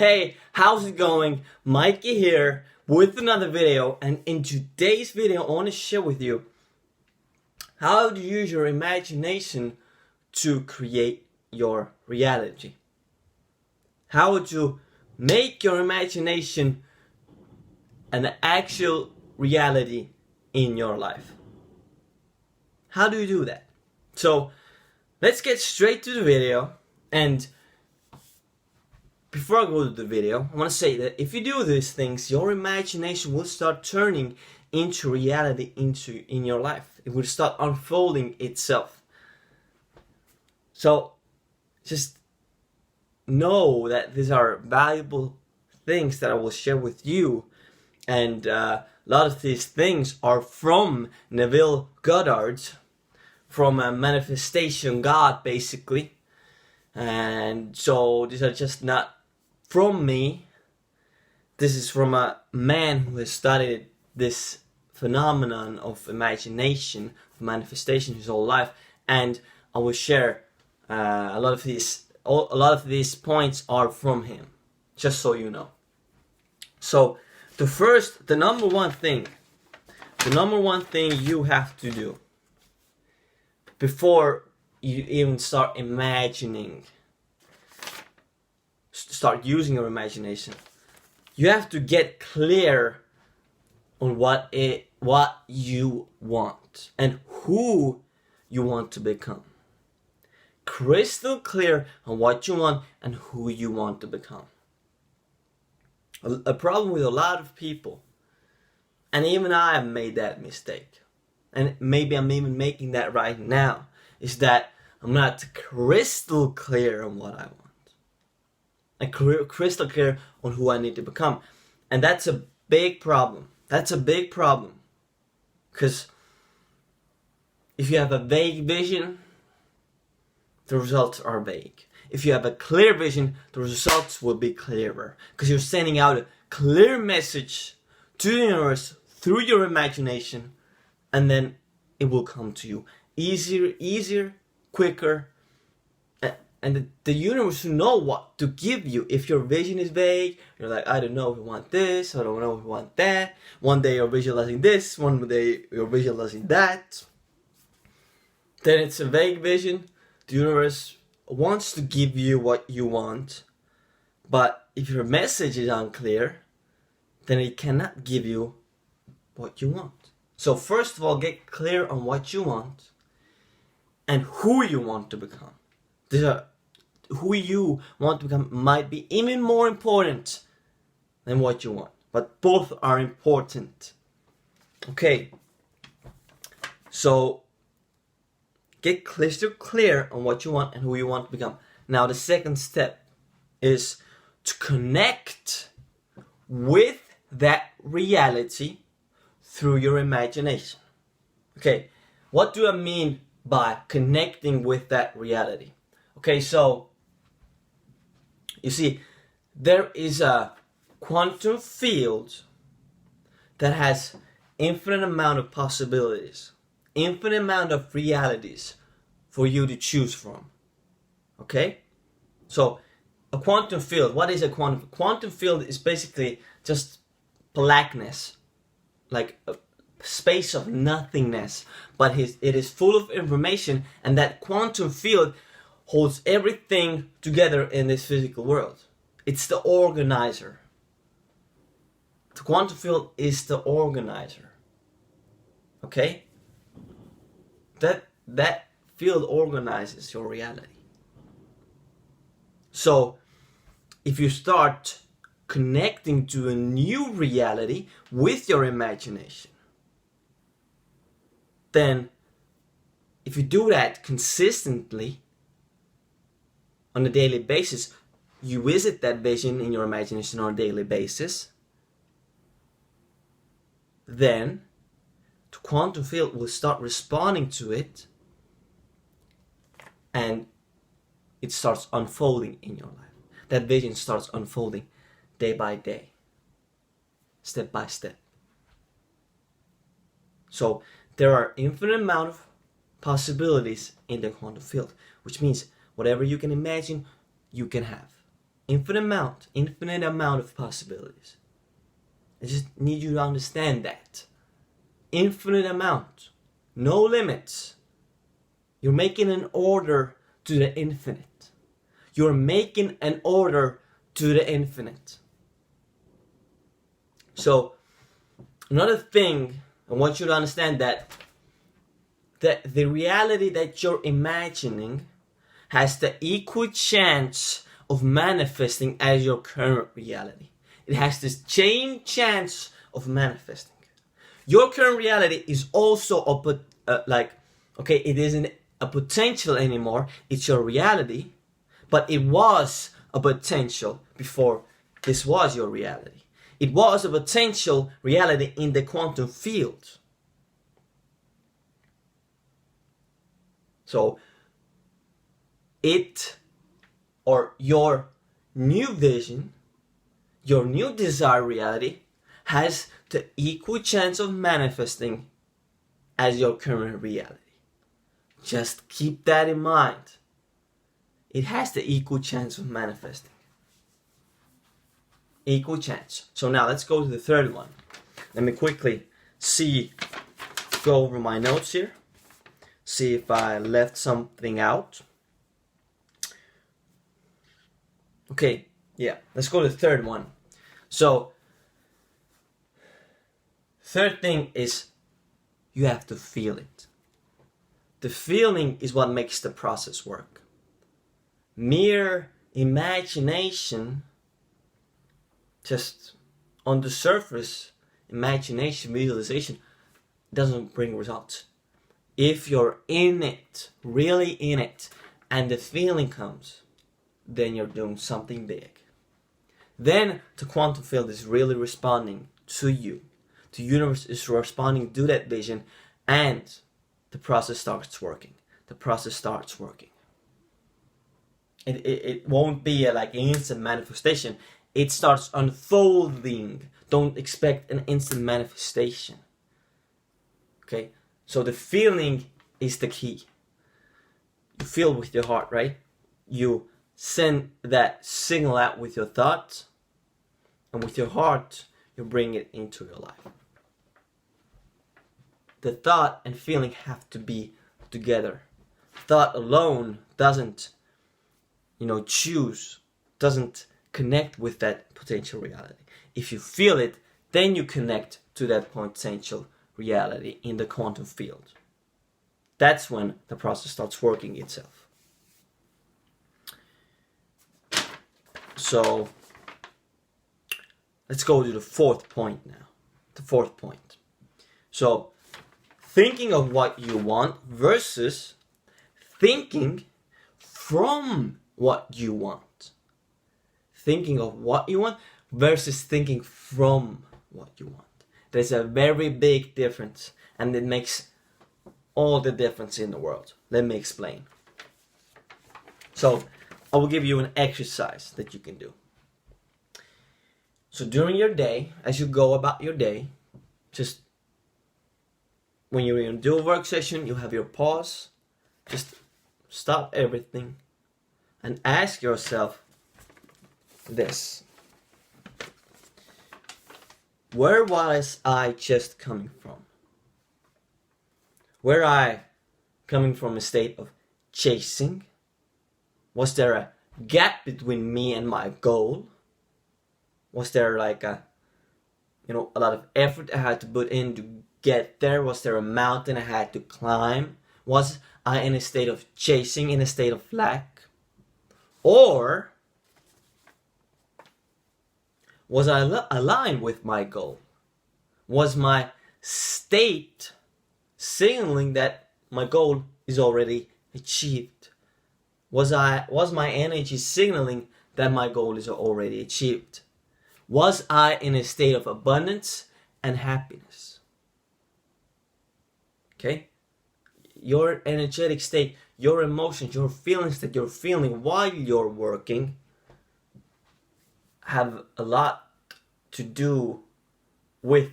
Hey, how's it going? Mikey here with another video, and in today's video I want to share with you how to use your imagination to create your reality. How to make your imagination an actual reality in your life. How do you do that? So let's get straight to the video, and before I go to the video, I want to say that if you do these things, your imagination will start turning into reality in your life. It will start unfolding itself. So just know that these are valuable things that I will share with you, and a lot of these things are from Neville Goddard, from a manifestation god basically. And so these are just not from me. This is from a man who has studied this phenomenon of imagination, of manifestation his whole life, and I will share a lot of these points are from him, just so you know. So the number one thing you have to do before you even start using your imagination, you have to get clear on what you want and who you want to become. Crystal clear on what you want and who you want to become. A problem with a lot of people, and even I have made that mistake, and maybe I'm even making that right now, is that I'm not crystal clear on what I want. And crystal clear on who I need to become. And that's a big problem. That's a big problem. Because if you have a vague vision, the results are vague. If you have a clear vision, the results will be clearer. Because you're sending out a clear message to the universe through your imagination, and then it will come to you. Easier, quicker, and the universe will know what to give you. If your vision is vague, you're like, I don't know if we want this, I don't know if we want that. One day you're visualizing this, one day you're visualizing that. Then it's a vague vision. The universe wants to give you what you want, but if your message is unclear, then it cannot give you what you want. So first of all, get clear on what you want and who you want to become. Who you want to become might be even more important than what you want, but both are important. Okay, so get crystal clear on what you want and who you want to become. Now the second step is to connect with that reality through your imagination. Okay, what do I mean by connecting with that reality? Okay, so you see, there is a quantum field that has infinite amount of possibilities, infinite amount of realities for you to choose from. Okay? So a quantum field, what is a quantum field? Quantum field is basically just blackness, like a space of nothingness, but it is full of information, and that quantum field holds everything together in this physical world. It's the organizer. The quantum field is the organizer. Okay? That field organizes your reality. So if you start connecting to a new reality with your imagination, then if you do that consistently on a daily basis, you visit that vision in your imagination on a daily basis, then the quantum field will start responding to it, and it starts unfolding in your life. That vision starts unfolding day by day, step by step. So there are infinite amount of possibilities in the quantum field, which means whatever you can imagine, you can have. infinite amount of possibilities. I just need you to understand that. Infinite amount, no limits. You're making an order to the infinite. You're making an order to the infinite. So, another thing, I want you to understand that the reality that you're imagining has the equal chance of manifesting as your current reality. It has the same chance of manifesting. Your current reality is also it isn't a potential anymore, it's your reality, but it was a potential before this was your reality. It was a potential reality in the quantum field. So, your new vision, your new desired reality has the equal chance of manifesting as your current reality. Just keep that in mind. It has the equal chance of manifesting. Equal chance. So now let's go to the third one. Let me quickly go over my notes here. See if I left something out. Okay, yeah, let's go to the third one. So, third thing is you have to feel it. The feeling is what makes the process work. Mere imagination, just on the surface, imagination, visualization, doesn't bring results. If you're in it, really in it, and the feeling comes, then you're doing something big. Then the quantum field is really responding to you. The universe is responding to that vision, and the process starts working. The process starts working. It won't be like an instant manifestation. It starts unfolding. Don't expect an instant manifestation. Okay? So the feeling is the key. You feel with your heart, right? You send that signal out with your thoughts, and with your heart, you bring it into your life. The thought and feeling have to be together. Thought alone doesn't, doesn't connect with that potential reality. If you feel it, then you connect to that potential reality in the quantum field. That's when the process starts working itself. So, let's go to the fourth point now. The fourth point. So, thinking of what you want versus thinking from what you want. Thinking of what you want versus thinking from what you want. There's a very big difference, and it makes all the difference in the world. Let me explain. So, I will give you an exercise that you can do. So during your day, as you go about your day, just when you're going to do a work session, you have your pause. Just stop everything and ask yourself this. Where was I just coming from? Were I coming from a state of chasing? Was there a gap between me and my goal? Was there like a lot of effort I had to put in to get there? Was there a mountain I had to climb? Was I in a state of chasing, in a state of lack? Or was I aligned with my goal? Was my state signaling that my goal is already achieved? Was my energy signaling that my goal is already achieved? Was I in a state of abundance and happiness? Okay? Your energetic state, your emotions, your feelings that you're feeling while you're working have a lot to do with,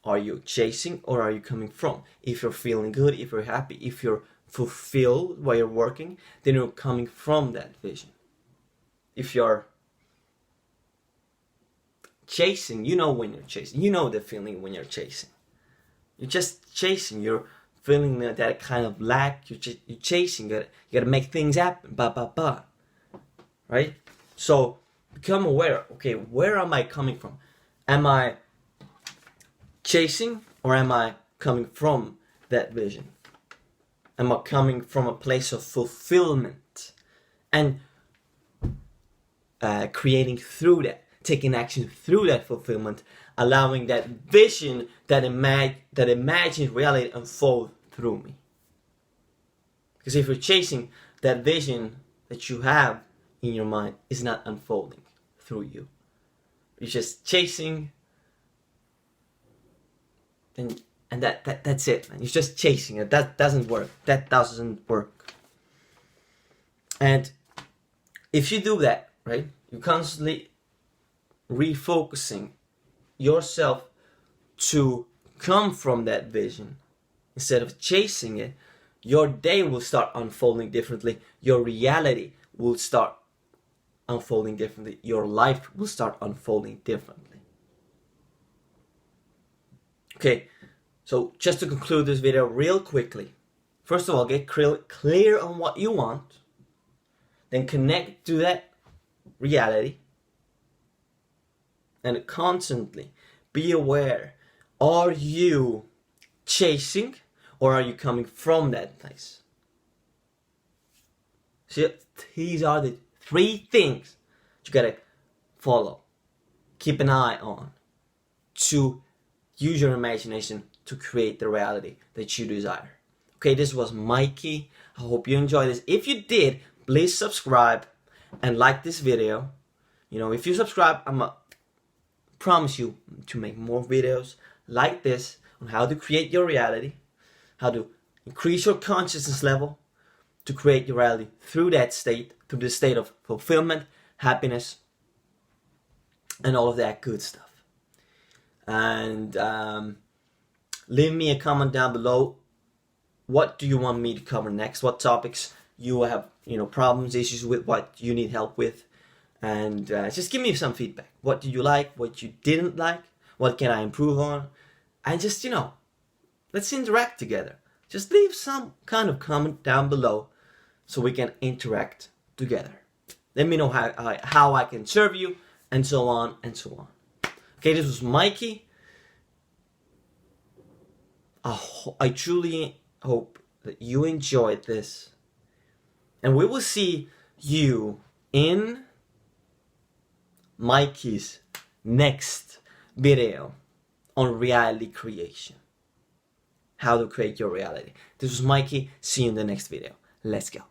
are you chasing or are you coming from? If you're feeling good, if you're happy, if you're fulfilled while you're working, then you're coming from that vision. if you're chasing, you know when you're chasing. You know the feeling when you're chasing. You're just chasing. You're feeling that kind of lack. You're chasing. You gotta make things happen. Right? So become aware. Okay, where am I coming from? Am I chasing or am I coming from that vision? Am I coming from a place of fulfillment and creating through that, taking action through that fulfillment, allowing that vision, that imagined reality unfold through me? Because if you're chasing, that vision that you have in your mind is not unfolding through you. You're just chasing, and that's it, man. You're just chasing it. That doesn't work. That doesn't work. And if you do that, right, you're constantly refocusing yourself to come from that vision instead of chasing it, your day will start unfolding differently. Your reality will start unfolding differently. Your life will start unfolding differently. Okay, so just to conclude this video real quickly. First of all, get clear on what you want. Then connect to that reality. And constantly be aware. Are you chasing or are you coming from that place? See, these are the 3 things you gotta follow. Keep an eye on. To use your imagination to create the reality that you desire. Okay, this was Mikey. I hope you enjoyed this. If you did, please subscribe and like this video. You know, if you subscribe, I'm promise you to make more videos like this on how to create your reality, how to increase your consciousness level to create your reality through that state, through the state of fulfillment, happiness, and all of that good stuff. And leave me a comment down below. What do you want me to cover next? What topics you have, problems, issues with, what you need help with? And just give me some feedback. What did you like? What you didn't like? What can I improve on? And just, let's interact together. Just leave some kind of comment down below so we can interact together. Let me know how I can serve you, and so on and so on. Okay, this was Mikey. I truly hope that you enjoyed this. And we will see you in Mikey's next video on reality creation. How to create your reality. This was Mikey. See you in the next video. Let's go.